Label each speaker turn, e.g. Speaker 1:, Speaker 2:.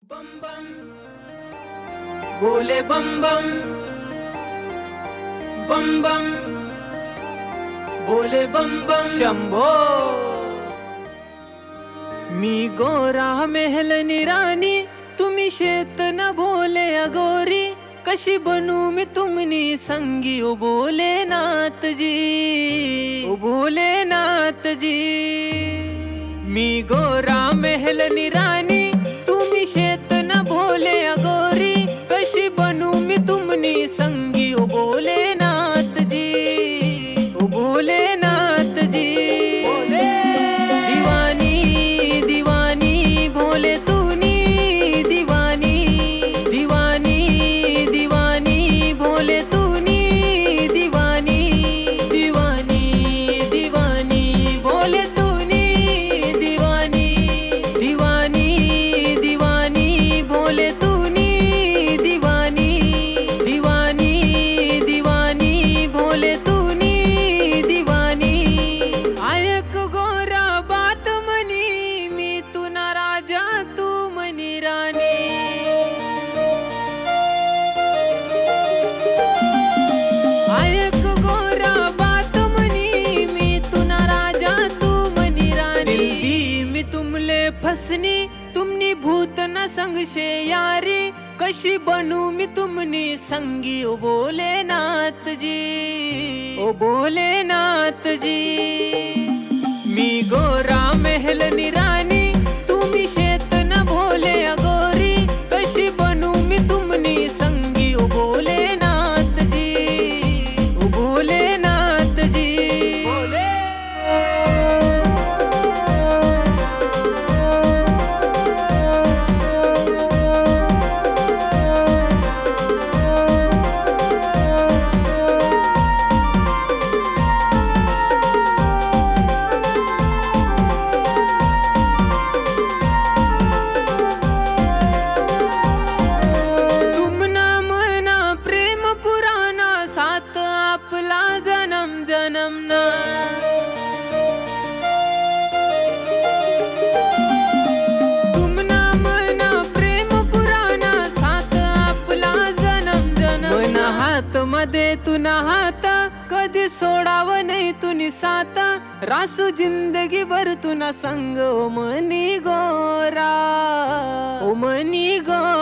Speaker 1: बम बम बोले बम बम बम बम बोले बम बम शंभो। मी गोरा मेहल निरानी तुम्ही शेत न भोले अगोरी, कशी बनू मी तुमनी संगी ओ भोलेनाथ जी, ओ भोलेनाथ जी। मी गोरा मेहल निरानी तुम्ही शेत न भोले अगोरी, कशी बनू मी तुमनी संगी ओ भोलेनाथ जी, ओ भोलेनाथ जी। दीवानी दीवानी भोले तूनी दीवानी, दीवानी दीवानी भोले तूनी दीवानी, दीवानी दीवानी भोले तूनी दीवानी, दीवानी दीवानी भोले तूनी दीवानी, दीवानी दीवानी भोले तूनी दीवानी। आयक गोरा बात मनी मी तुना राजा तू मनी राणी। आयक गोरा बात मनी मी तुना राजा तू मनी राणी। मी तुमले फसनी तुमनी भूत न संगशे यारी, कशी बनू मी तुमनी संगी ओ भोलेनाथ जी, ओ भोलेनाथ जी। मी गोरा मेहल निरानी तुम्ही शेत न भोले अगोरी, कशी बनू मी तुमनी संगी ओ भोलेनाथ जी, ओ भोलेनाथ जी। तुमना मना प्रेम पुराना साथ आपला जन्म जन्मना। तुमना मना प्रेम पुराना साथ आपला जन्म जन्म। मन हात मध्ये तुना हात कधी सोडाव नाही तुनी साता, रासू जिंदगी भर तुना संग ओ मनी गोरा, ओ मनी गोरा।